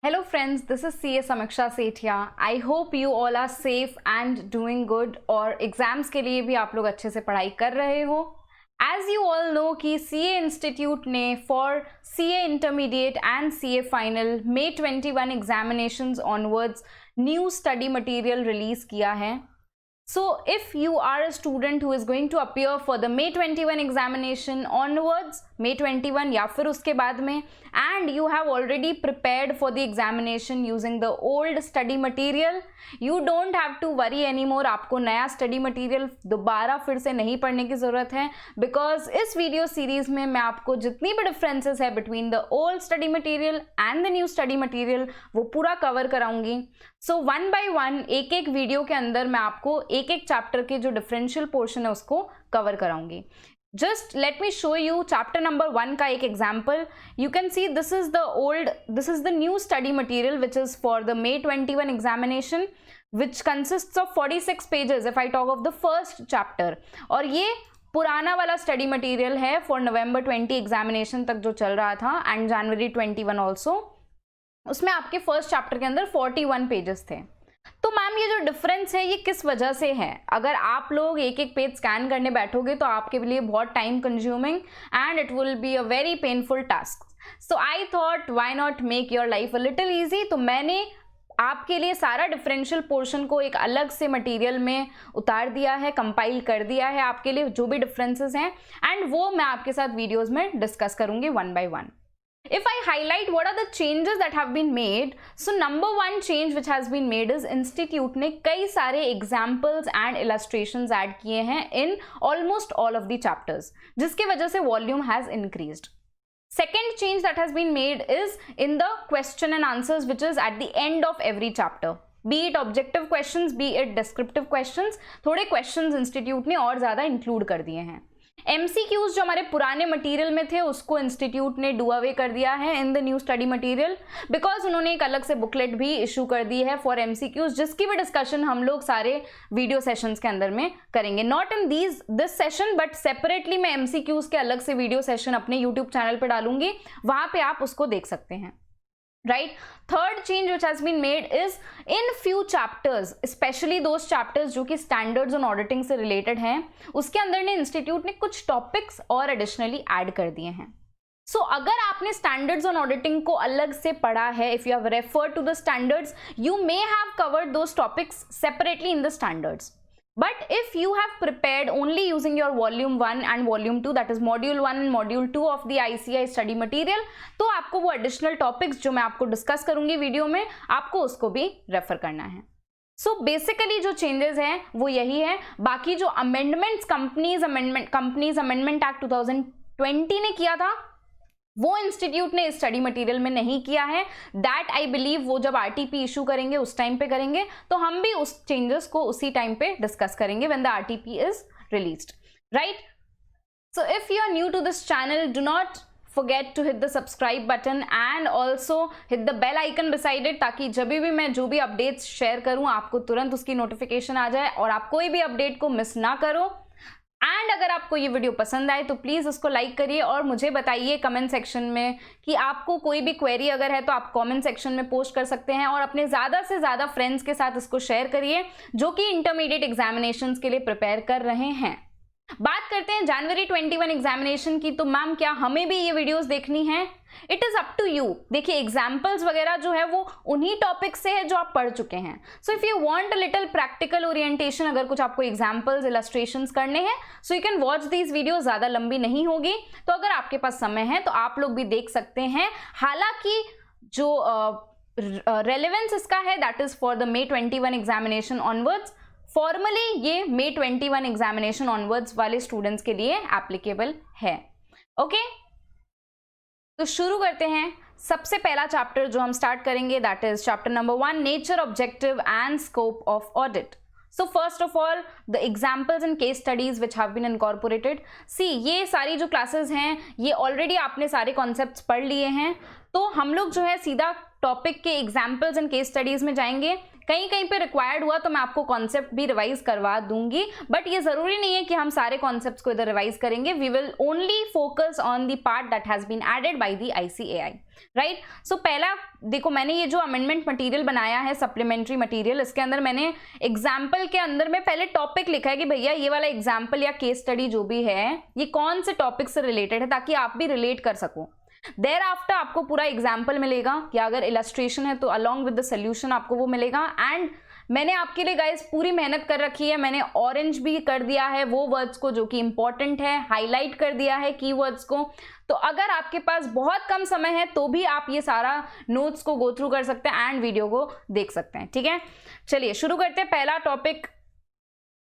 Hello friends, this is CA Samiksha Sethia. I hope you all are safe and doing good और exams के लिए भी आप लोग अच्छे से पढ़ाई कर रहे हो. As you all know कि CA Institute ने for CA Intermediate and CA Final May 21 examinations onwards new study material release किया है. So if you are a student who is going to appear for the May 21 examination onwards, May 21 या फिर उसके बाद में, and you have already prepared for the examination using the old study material, you don't have to worry anymore. आपको नया study material दोबारा फिर से नहीं पढ़ने की ज़रूरत है, because इस वीडियो सीरीज़ में मैं आपको जितनी भी differences है between the old study material and the new study material वो पूरा cover कराऊंगी. So one by one एक एक वीडियो के अंदर मैं आपको एक एक चैप्टर के जो डिफरेंशियल पोर्शन है उसको cover कराऊंगी. Just let me show you chapter number 1 का एक example. You can see this is the new study material which is for the May 21 examination, which consists of 46 pages if I talk of the first chapter. और ये पुराना वाला study material है for November 20 examination तक जो चल रहा था एंड जनवरी 21 ऑल्सो. उसमें आपके फर्स्ट चैप्टर के अंदर 41 पेजेस थे. तो मैम ये जो डिफरेंस है ये किस वजह से है? अगर आप लोग एक एक पेज स्कैन करने बैठोगे तो आपके लिए बहुत time consuming and it will be a very painful task. So I thought why not make your life a little easy. तो मैंने आपके लिए सारा डिफरेंशियल पोर्शन को एक अलग से मटेरियल में उतार दिया है, कंपाइल कर दिया है आपके लिए जो भी डिफरेंसेस हैं, एंड वो मैं आपके साथ वीडियोज़ में डिस्कस करूँगी one by one. If I highlight what are the changes that have been made, so number one change which has been made is Institute ने कई सारे examples and illustrations add किए हैं in almost all of the chapters, जिसकी वजह से volume has increased. Second change that has been made is in the question and answers which is at the end of every chapter. Be it objective questions, be it descriptive questions, थोड़े questions Institute ने और ज़्यादा include कर दिए हैं. MCQs जो हमारे पुराने मटेरियल में थे उसको इंस्टीट्यूट ने डू अवे कर दिया है in the new study material, because उन्होंने एक अलग से बुकलेट भी इशू कर दी है फॉर MCQs, जिसकी भी डिस्कशन हम लोग सारे वीडियो सेशंस के अंदर में करेंगे. Not in this session but separately मैं MCQs के अलग से वीडियो सेशन अपने यूट्यूब चैनल पर डालूंगी, वहां पे आप उसको देख सकते हैं. Right. Third change which has been made is in few chapters, especially those chapters जो कि standards on auditing से related हैं, उसके अंदर ने इंस्टीट्यूट ने कुछ टॉपिक्स और एडिशनली ऐड कर दिए हैं. सो अगर आपने स्टैंडर्ड्स ऑन ऑडिटिंग को अलग से पढ़ा है, if you have referred to the standards, you may have covered those topics separately in the standards. But if you have prepared only using your volume 1 and volume 2, that is module 1 and module 2 of the ICAI study material, तो आपको वो additional topics जो मैं आपको discuss करूंगी video में, आपको उसको भी रेफर करना है. So basically जो changes हैं वो यही है. बाकी जो amendments Companies Amendment Act 2020 ने किया था वो इंस्टीट्यूट ने इस स्टडी मटेरियल में नहीं किया है. दैट आई बिलीव वो जब RTP इशू करेंगे उस टाइम पे करेंगे, तो हम भी उस चेंजेस को उसी टाइम पे डिस्कस करेंगे when the RTP is released. Right. So if you are new to this channel, do not forget to hit the subscribe button and also hit the bell icon beside it, ताकि जब भी मैं जो भी updates share करूं आपको तुरंत उसकी नोटिफिकेशन आ जाए और आप कोई भी अपडेट को मिस ना करो. एंड अगर आपको ये वीडियो पसंद आए तो प्लीज़ उसको लाइक करिए और मुझे बताइए कमेंट सेक्शन में कि आपको कोई भी क्वेरी अगर है तो आप कमेंट सेक्शन में पोस्ट कर सकते हैं, और अपने ज़्यादा से ज़्यादा फ्रेंड्स के साथ इसको शेयर करिए जो कि इंटरमीडिएट एग्जामिनेशंस के लिए प्रिपेयर कर रहे हैं. बात करते हैं जनवरी 21 एग्जामिनेशन की. तो मैम क्या हमें भी ये वीडियोस देखनी है? It is up to you. देखिए एग्जाम्पल्स वगैरह जो है वो उन्हीं टॉपिक से है जो आप पढ़ चुके हैं. सो if you want a little practical orientation, अगर कुछ आपको एग्जाम्पल्स इलस्ट्रेशंस करने हैं, so you can watch these videos. ज़्यादा लंबी नहीं होगी, तो अगर आपके पास समय है तो आप लोग भी देख सकते हैं. हालांकि जो रेलेवेंस इसका है that is for the May 21 examination onwards. Formally ये May 21 एग्जामिनेशन ऑनवर्ड्स वाले स्टूडेंट्स के लिए एप्लीकेबल है. ओके, तो शुरू करते हैं. सबसे पहला चैप्टर जो हम स्टार्ट करेंगे that is chapter number 1, nature, objective and scope of audit. So first of all the examples and case studies which have been incorporated. See ये सारी जो क्लासेस हैं ये ऑलरेडी आपने सारे कॉन्सेप्ट्स पढ़ लिए हैं, तो हम लोग जो है सीधा टॉपिक के एग्जाम्पल्स एंड केस स्टडीज में जाएंगे. कहीं कहीं पे रिक्वायर्ड हुआ तो मैं आपको कॉन्सेप्ट भी रिवाइज करवा दूंगी, बट ये जरूरी नहीं है कि हम सारे कॉन्सेप्ट्स को इधर रिवाइज करेंगे. We will only focus on the part that has been added by the ICAI. Right. So पहला देखो, मैंने ये जो अमेंडमेंट मटेरियल बनाया है, सप्लीमेंट्री मटेरियल, इसके अंदर मैंने एग्जाम्पल के अंदर में पहले टॉपिक लिखा है कि भैया ये वाला एग्जाम्पल या केस स्टडी जो भी है ये कौन से टॉपिक से रिलेटेड है, ताकि आप भी रिलेट कर सको. देयर आफ्टर आपको पूरा एग्जाम्पल मिलेगा, या अगर इलस्ट्रेशन है तो अलॉन्ग विद द सोल्यूशन आपको वो मिलेगा. एंड मैंने आपके लिए गाइस पूरी मेहनत कर रखी है, मैंने ऑरेंज भी कर दिया है वो वर्ड्स को जो कि इंपॉर्टेंट है, हाईलाइट कर दिया है कीवर्ड्स को. तो अगर आपके पास बहुत कम समय है तो भी आप ये सारा नोट्स को गो थ्रू कर सकते हैं एंड वीडियो को देख सकते हैं. ठीक है, चलिए शुरू करते हैं. पहला topic,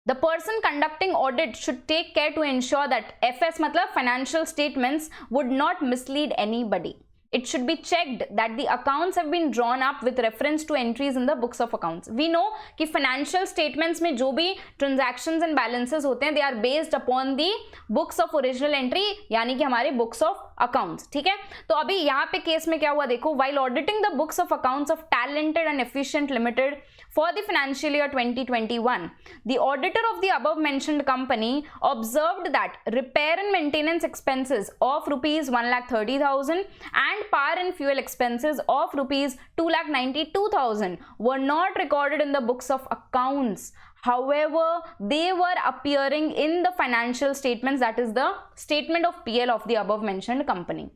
The person conducting audit should take care to ensure that FS मतलब financial statements would not mislead anybody. It should be checked that the accounts have been drawn up with reference to entries in the books of accounts. We know कि financial statements में जो भी transactions and balances होते हैं they are based upon the books of original entry, यानी कि हमारे books of accounts. ठीक है, तो अभी यहाँ पे केस में क्या हुआ देखो. While auditing the books of accounts of Talented and Efficient Limited for the financial year 2021, the auditor of the above mentioned company observed that repair and maintenance expenses of rupees 1,30,000 and power and fuel expenses of rupees 2,92,000 were not recorded in the books of accounts. However, they were appearing in the financial statements, that is the statement of PL of the above mentioned company.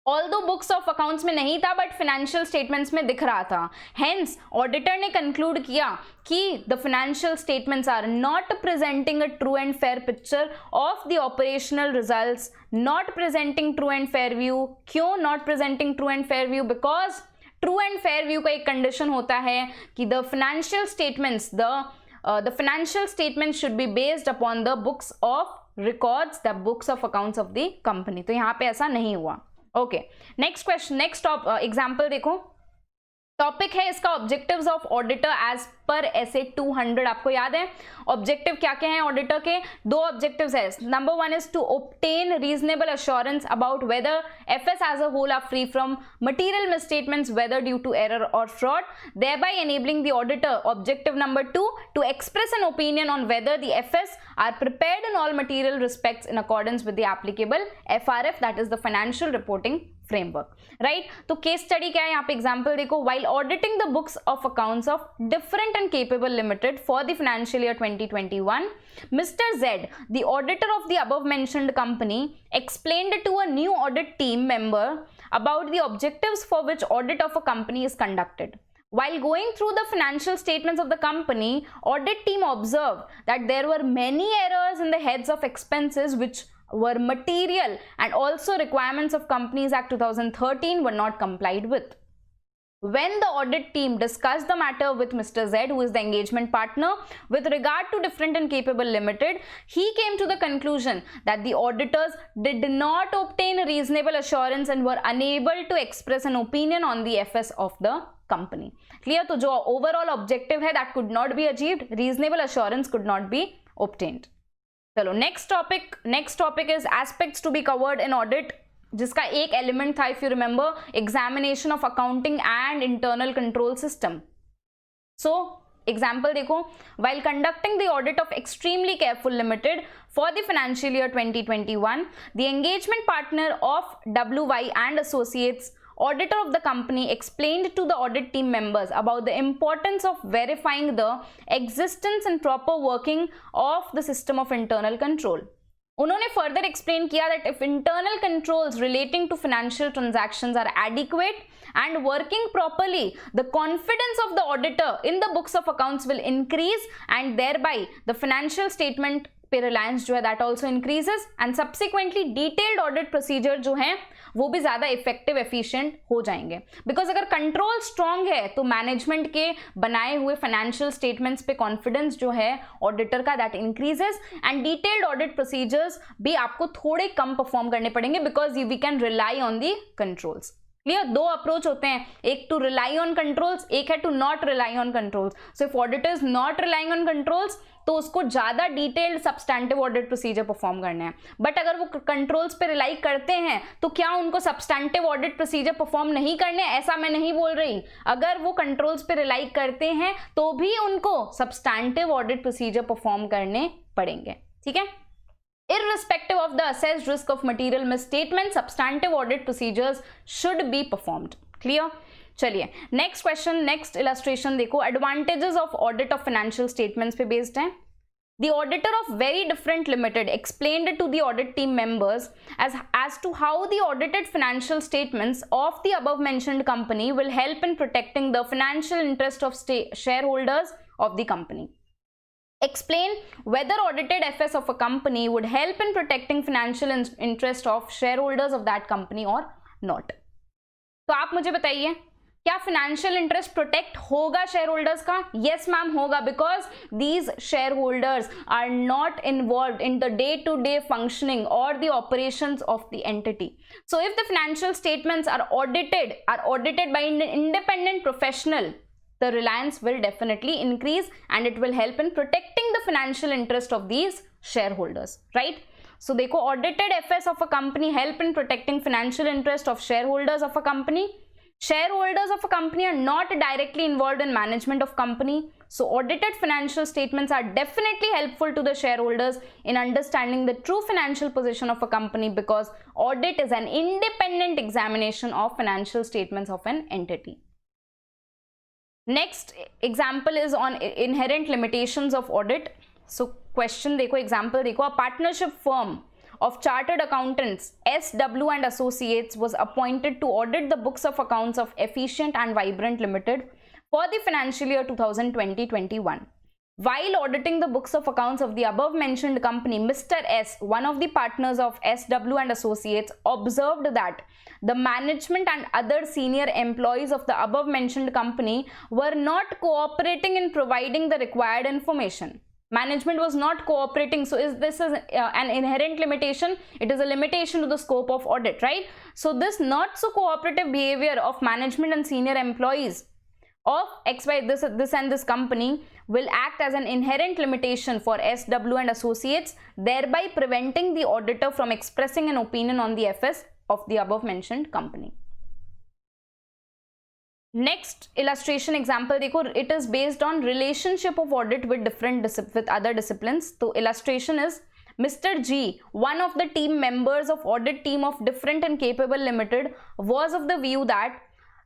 Although books of accounts में नहीं था but financial statements में दिख रहा था. Hence, auditor ने conclude किया कि the financial statements are not presenting a true and fair picture of the operational results, not presenting true and fair view. क्यों not presenting true and fair view? Because true and fair view का एक condition होता है कि the financial statements, the financial statements should be based upon the books of records, the books of accounts of the company. तो यहाँ पे ऐसा नहीं हुआ. Okay, next question, next example देखो. टॉपिक है इसका ऑब्जेक्टिव्स ऑफ ऑडिटर एज पर SA 200. आपको याद है ऑब्जेक्टिव क्या क्या है ऑडिटर के? दो ऑब्जेक्टिव्स है. Number one is to obtain reasonable assurance about whether FS as a whole are free from material misstatements whether due to error और fraud, thereby enabling the auditor. Objective number 2, to express an opinion on whether the FS are prepared in all material respects in accordance with the applicable FRF, that is the financial reporting framework. Right? तो case study क्या है यहाँ पे? Example देखो. While auditing the books of accounts of Different and Capable Limited for the financial year 2021, Mr. Z, the auditor of the above mentioned company, explained to a new audit team member about the objectives for which audit of a company is conducted. While going through the financial statements of the company, audit team observed that there were many errors in the heads of expenses which were material, and also requirements of Companies Act 2013 were not complied with. When the audit team discussed the matter with Mr. Z, who is the engagement partner, with regard to Different and Capable Limited, he came to the conclusion that the auditors did not obtain reasonable assurance and were unable to express an opinion on the FS of the company. Clear? तो जो overall objective है that could not be achieved, reasonable assurance could not be obtained. चलो next topic is aspects to be covered in audit, जिसका एक element था if you remember, examination of accounting and internal control system. So example देखो. while conducting the audit of Extremely Careful Limited for the financial year 2021, the engagement partner of WY and Associates, auditor of the company, explained to the audit team members about the importance of verifying the existence and proper working of the system of internal control. उन्होंने further explain किया that if internal controls relating to financial transactions are adequate and working properly, the confidence of the auditor in the books of accounts will increase, and thereby the financial statement पे रिलायंस जो है that also increases, and subsequently detailed audit procedure जो है वो भी ज्यादा effective efficient हो जाएंगे. बिकॉज अगर कंट्रोल स्ट्रांग है तो मैनेजमेंट के बनाए हुए फाइनेंशियल स्टेटमेंट्स पे कॉन्फिडेंस जो है ऑडिटर का that increases, and detailed audit procedures भी आपको थोड़े कम परफॉर्म करने पड़ेंगे because we can rely on the controls. Clear? दो अप्रोच होते हैं, एक टू रिलाई ऑन कंट्रोल्स, एक है to not rely on controls. So if auditor is not relying on controls तो उसको ज्यादा detailed substantive audit procedure perform करने हैं. बट अगर वो कंट्रोल्स पे रिलाई करते हैं तो क्या उनको सब्सटैंटिव ऑडिट प्रोसीजर परफॉर्म नहीं करने? ऐसा मैं नहीं बोल रही. अगर वो कंट्रोल्स पे रिलाई करते हैं तो भी उनको सब्सटैंटिव ऑडिट प्रोसीजर परफॉर्म करने पड़ेंगे. ठीक है? Irrespective of the assessed risk of material misstatement, substantive audit procedures should be performed. Clear? चलिए नेक्स्ट क्वेश्चन, नेक्स्ट इलस्ट्रेशन देखो. Advantages of audit of financial statements पे बेस्ड है. The auditor of Very Different Limited explained to the audit team members as to how the audited financial statements of the above mentioned company will help in protecting the financial interest of shareholders of the company. Explain whether audited FS of a company would help in protecting financial interest of shareholders of that company or not. तो आप मुझे बताइए, क्या financial interest protect होगा share holders का? Yes ma'am होगा, because these share holders are not involve in the day to day functioning और the operations of the entity. So if the financial statements are audited by an independent professional, the reliance will definitely increase and it will help in protecting the financial interest of these shareholders, right? So देखो, audited FS of a company help in protecting financial interest of shareholders of a company. Shareholders of a company are not directly involved in management of company, so audited financial statements are definitely helpful to the shareholders in understanding the true financial position of a company, because audit is an independent examination of financial statements of an entity. Next example is on inherent limitations of audit. So question देखो, example देखो. A partnership firm of chartered accountants SW and Associates was appointed to audit the books of accounts of Efficient and Vibrant Limited for the financial year 2020-21. While auditing the books of accounts of the above mentioned company, Mr. S, one of the partners of SW and Associates, observed that the management and other senior employees of the above mentioned company were not cooperating in providing the required information. Management was not cooperating. So this is an inherent limitation. It is a limitation to the scope of audit, right? So this not so cooperative behavior of management and senior employees of XY this and this company will act as an inherent limitation for SW and Associates, thereby preventing the auditor from expressing an opinion on the FS of the above mentioned company. Next illustration example देखो, it is based on relationship of audit with other disciplines. So illustration is Mr. G, one of the team members of audit team of Different and Capable Limited, was of the view that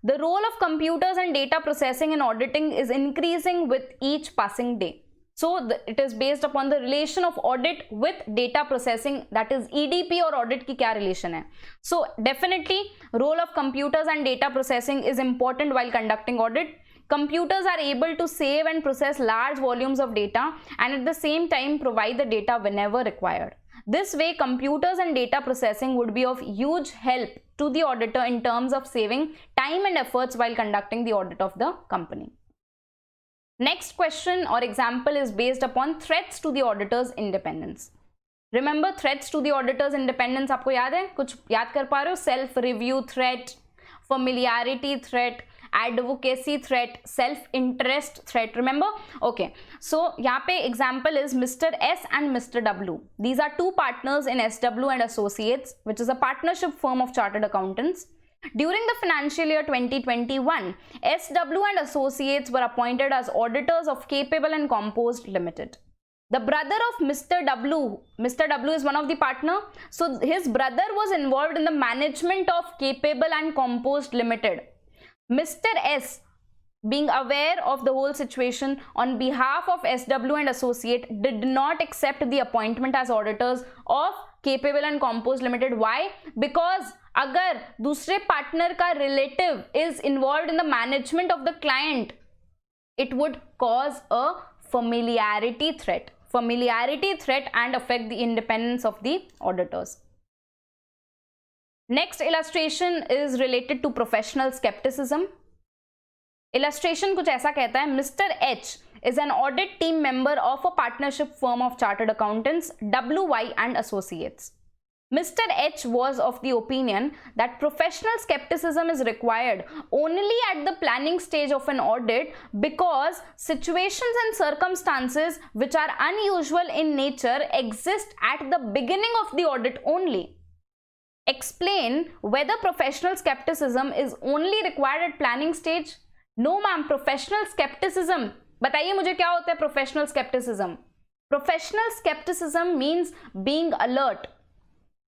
the role of computers and data processing in auditing is increasing with each passing day. So it is based upon the relation of audit with data processing, that is EDP और audit की क्या relation है. So definitely role of computers and data processing is important while conducting audit. Computers are able to save and process large volumes of data and at the same time provide the data whenever required. This way, computers and data processing would be of huge help to the auditor in terms of saving time and efforts while conducting the audit of the company. Next question or example is based upon threats to the auditor's independence. Remember threats to the auditor's independence, आपको याद है? कुछ याद कर पा रहे हो? Self review threat, familiarity threat, advocacy threat, self interest threat. Remember? Okay, so यहाँ पे example is Mr. S and Mr. W. These are two partners in SW and Associates, which is a partnership firm of chartered accountants. During the financial year 2021, SW and Associates were appointed as auditors of Capable and Composed Limited. The brother of Mr. W is one of the partner, so his brother was involved in the management of Capable and Composed Limited. Mr. S, being aware of the whole situation, on behalf of SW and Associate, did not accept the appointment as auditors of Capable and Composed Limited. Why? Because अगर दूसरे partner का relative is involved in the management of the client, it would cause a familiarity threat and affect the independence of the auditors. Next illustration is related to professional skepticism. Illustration कुछ ऐसा कहता है, Mr. H is an audit team member of a partnership firm of chartered accountants WY and Associates. Mr. H was of the opinion that professional skepticism is required only at the planning stage of an audit because situations and circumstances which are unusual in nature exist at the beginning of the audit only. Explain whether professional skepticism is only required at planning stage. No ma'am, professional skepticism, बताइए मुझे क्या होता है professional skepticism? Professional skepticism means being alert,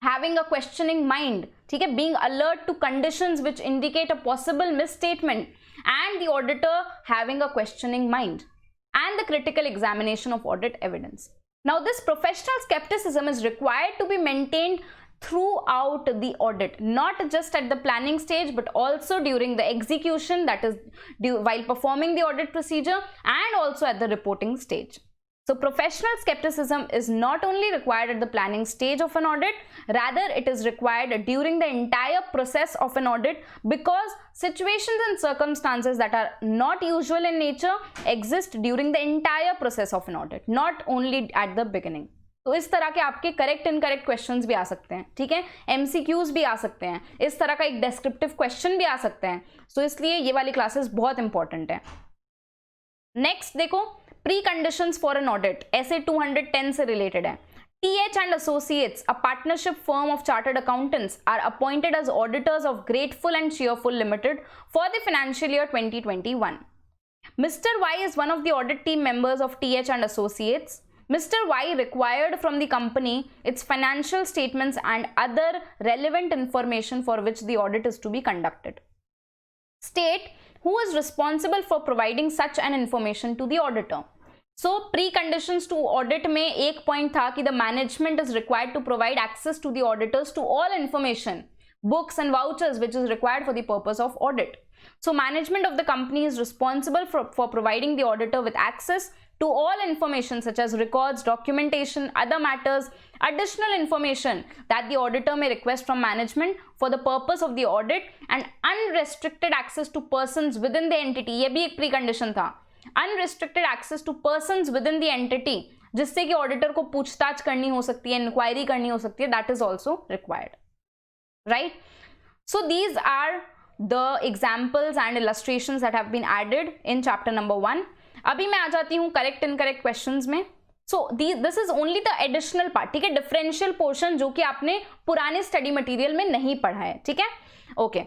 having a questioning mind, ठीक है, being alert to conditions which indicate a possible misstatement, and the auditor having a questioning mind, and the critical examination of audit evidence. Now this professional skepticism is required to be maintained throughout the audit, not just at the planning stage but also during the execution, that is while performing the audit procedure, and also at the reporting stage. So professional skepticism is not only required at the planning stage of an audit, rather it is required during the entire process of an audit because situations and circumstances that are not usual in nature exist during the entire process of an audit, not only at the beginning. तो इस तरह के आपके correct incorrect questions भी आ सकते हैं, ठीक है, एमसीक्यूज भी आ सकते हैं, इस तरह का एक डेस्क्रिप्टिव क्वेश्चन भी आ सकते हैं. सो इसलिए ये वाली क्लासेस बहुत इंपॉर्टेंट है. नेक्स्ट देखो, pre conditions for an audit, ऐसे 210 से रिलेटेड है. TH and Associates, a partnership firm of chartered accountants, are appointed as auditors of Grateful and Cheerful Limited for the financial year 2021. Mr. Y is one of the audit team members of TH and Associates. Mr. Y required from the company its financial statements and other relevant information for which the audit is to be conducted. State who is responsible for providing such an information to the auditor. So preconditions to audit में एक point था कि the management is required to provide access to the auditors to all information, books and vouchers which is required for the purpose of audit. So management of the company is responsible for providing the auditor with access to all information such as records, documentation, other matters, additional information that the auditor may request from management for the purpose of the audit, and unrestricted access to persons within the entity. ये भी एक precondition था, unrestricted access to persons within the entity, जिससे कि auditor को पूछताछ करनी हो सकती है, inquiry करनी हो सकती है, that is also required, right? So these are the examples and illustrations that have been added in chapter number 1. अभी मैं आ जाती हूँ करेक्ट इनकरेक्ट क्वेश्चंस में. So this is only the additional part, ठीक है, डिफरेंशियल पोर्शन जो कि आपने पुराने स्टडी मटेरियल में नहीं पढ़ा है, ठीक है, ओके.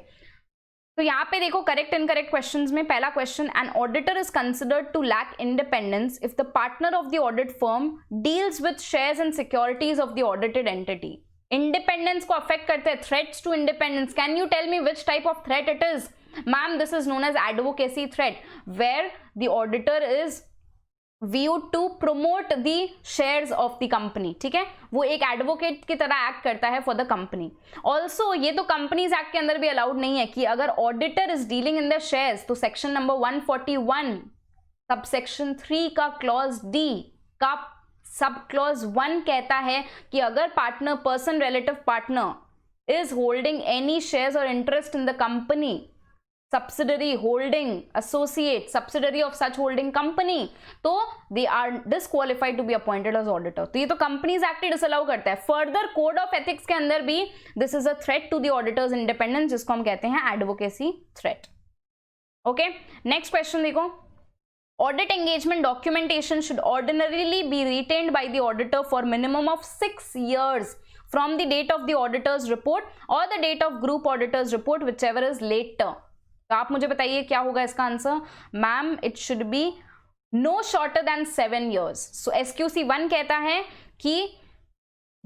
तो यहाँ पे देखो करेक्ट इनकरेक्ट क्वेश्चंस में पहला question, an auditor is considered to lack independence if the partner of the audit firm deals with shares and securities of the audited entity. Independence को अफेक्ट करते हैं, threats to independence. Can you tell me which type of threat it is? Ma'am, this is known as advocacy threat, where the auditor is viewed to promote the shares of the company, ठीक है, वो एक advocate की तरह act करता है for the company. Also ये तो कंपनीज एक्ट के अंदर भी अलाउड नहीं है कि अगर auditor is dealing in the shares, तो सेक्शन नंबर 141 सब सेक्शन 3 का क्लॉज डी का सब क्लॉज 1 कहता है कि अगर partner, person relative partner is holding any shares और interest in the company, subsidiary, holding, associate, subsidiary of such holding company, तो they are disqualified to be appointed as auditor. तो ये तो कंपनीज एक्ट डिसअलाउ करता है. Further code of ethics के अंदर भी this is a threat to the auditor's independence, जिसको हम कहते हैं advocacy threat. Okay, next question देखो. Audit engagement documentation should ordinarily be retained by the auditor for minimum of 6 years from the date of the auditor's report or the date of group auditor's report, whichever is later. तो आप मुझे बताइए क्या होगा इसका answer? Ma'am, it should be no shorter than 7 years. So SQC 1 कहता है कि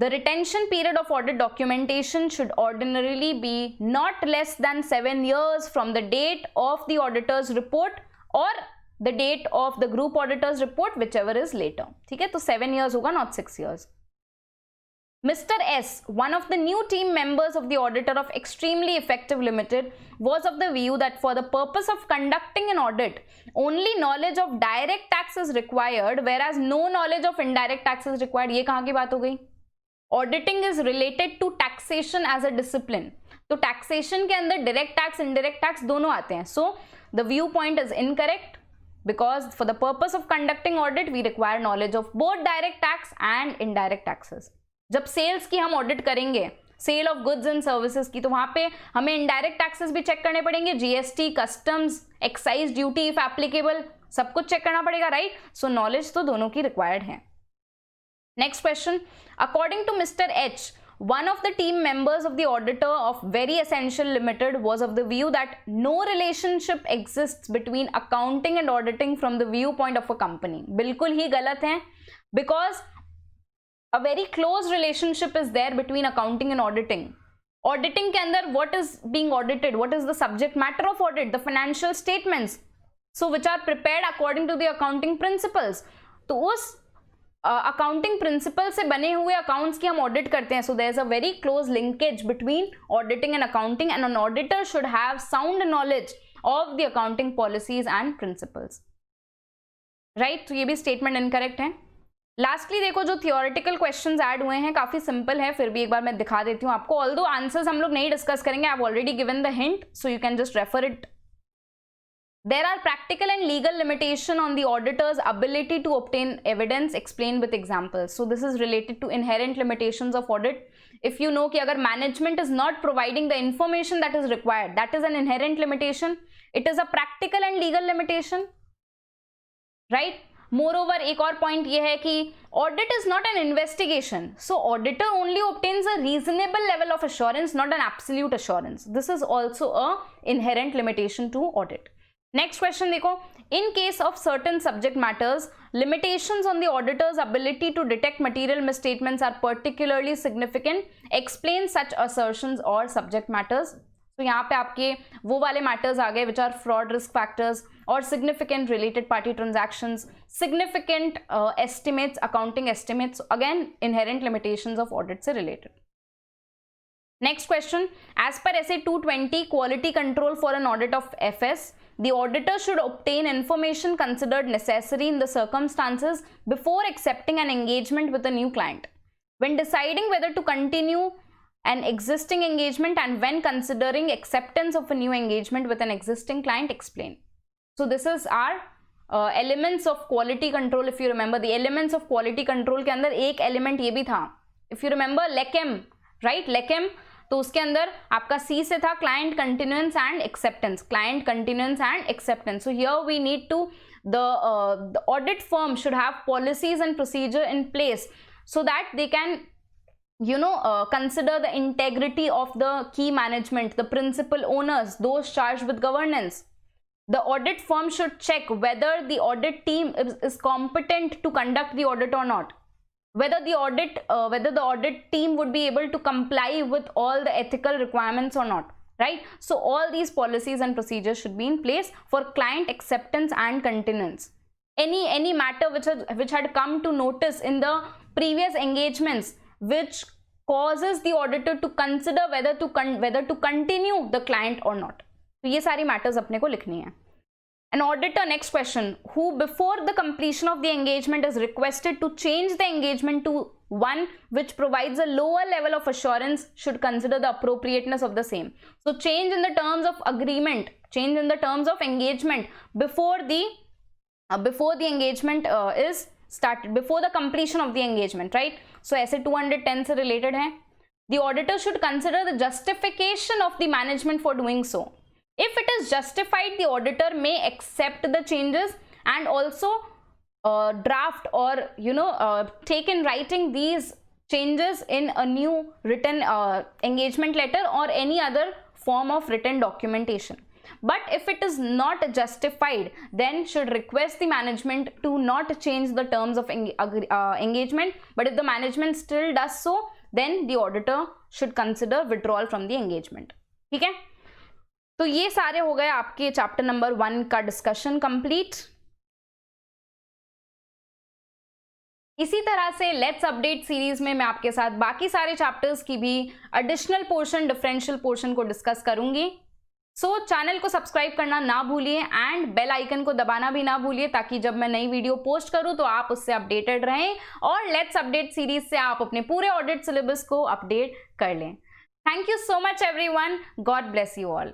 the retention period of audit documentation should ordinarily be not less than 7 years from the date of the auditors report और the date of the group auditors report, whichever is later, ठीक है. तो 7 years होगा, not 6 years. Mr. S, one of the new team members of the Auditor of Extremely Effective Limited, was of the view that for the purpose of conducting an audit, only knowledge of direct tax is required, whereas no knowledge of indirect tax is required. ये कहाँ की बात हो गई? Auditing is related to taxation as a discipline. तो taxation के अंदर direct tax, indirect tax दोनों आते हैं. So the viewpoint is incorrect because for the purpose of conducting audit, we require knowledge of both direct tax and indirect taxes. जब sales की हम audit करेंगे, sale of goods and services की, तो वहां पे हमें इनडायरेक्ट टैक्सेस भी चेक करने पड़ेंगे, GST, customs, excise duty if applicable, सब कुछ चेक करना पड़ेगा, राइट? सो नॉलेज तो दोनों की रिक्वायर्ड है। Next question, according to mister H, one of the team members of the auditor of Very Essential Limited was of the view that no relationship exists between accounting and auditing from the viewpoint of a company. बिल्कुल ही गलत है, because a very close relationship is there between accounting and auditing. Auditing के अंदर what is being audited, what is the subject matter of audit? The financial statements, so which are prepared according to the accounting principles. तो उस accounting principle से बने हुए accounts की हम audit करते हैं. So there is a very close linkage between auditing and accounting, and an auditor should have sound knowledge of the accounting policies and principles, right? तो ये भी स्टेटमेंट इनकरेक्ट है. लास्टली देखो, जो थियोरेटिकल क्वेश्चंस ऐड हुए हैं काफी simple है, फिर भी एक बार मैं दिखा देती हूँ आपको. ऑल्दो आंसर्स हम लोग नहीं डिस्कस करेंगे, I have already given the hint, so you can just refer it. There are practical and legal limitation on the auditor's ability to obtain evidence, explained with examples. So this is related to inherent limitations of audit. If you know कि अगर management is not providing the information that is required, that is an inherent limitation. It is a practical and legal limitation, right? Moreover, एक और point ये है कि audit is not an investigation. So auditor only obtains a reasonable level of assurance, not an absolute assurance. This is also a inherent limitation to audit. Next question देखो, in case of certain subject matters, limitations on the auditors ability to detect material misstatements are particularly significant, explain such assertions और subject matters. तो यहाँ पे आपके वो वाले matters आ गए which are fraud risk factors और significant related party transactions, significant estimates, accounting estimates, again inherent limitations of audit से related. Next question, as per SA 220 quality control for an audit of FS, the auditor should obtain information considered necessary in the circumstances before accepting an engagement with a new client, when deciding whether to continue an existing engagement, and when considering acceptance of a new engagement with an existing client, explain. So this is our elements of quality control. If you remember, the elements of quality control के अंदर एक element ये भी था, if you remember LECM, right? LECM, तो उसके अंदर आपका सी से था client continuance and acceptance, client continuance and acceptance. So here we need to the audit firm should have policies and procedure in place so that they can consider the integrity of the key management, the principal owners, those charged with governance. The audit firm should check whether the audit team is competent to conduct the audit or not, whether the audit team would be able to comply with all the ethical requirements or not, right? So all these policies and procedures should be in place for client acceptance and continuance. Any matter which had come to notice in the previous engagements which causes the auditor to consider whether to continue the client or not. तो ये सारी matters अपने को लिखनी है. An auditor, next question, who before the completion of the engagement is requested to change the engagement to one which provides a lower level of assurance should consider the appropriateness of the same. So change in the terms of agreement, change in the terms of engagement before the engagement is started, before the completion of the engagement, right? So ऐसे 210 से related है. The auditor should consider the justification of the management for doing so. If it is justified, the auditor may accept the changes and also draft or take in writing these changes in a new written engagement letter or any other form of written documentation. But if it is not justified, then should request the management to not change the terms of engagement. But if the management still does so, then the auditor should consider withdrawal from the engagement. ठीक है, तो ये सारे हो गए आपके chapter number 1 का discussion complete. इसी तरह से लेट्स अपडेट सीरीज में मैं आपके साथ बाकी सारे चैप्टर्स की भी एडिशनल पोर्शन, डिफरेंशियल पोर्शन को डिस्कस करूंगी. सो चैनल को सब्सक्राइब करना ना भूलिए एंड बेल आइकन को दबाना भी ना भूलिए, ताकि जब मैं नई वीडियो पोस्ट करूं तो आप उससे अपडेटेड रहें और लेट्स अपडेट सीरीज से आप अपने पूरे ऑडिट सिलेबस को अपडेट कर लें. Thank you so much everyone. God bless you all.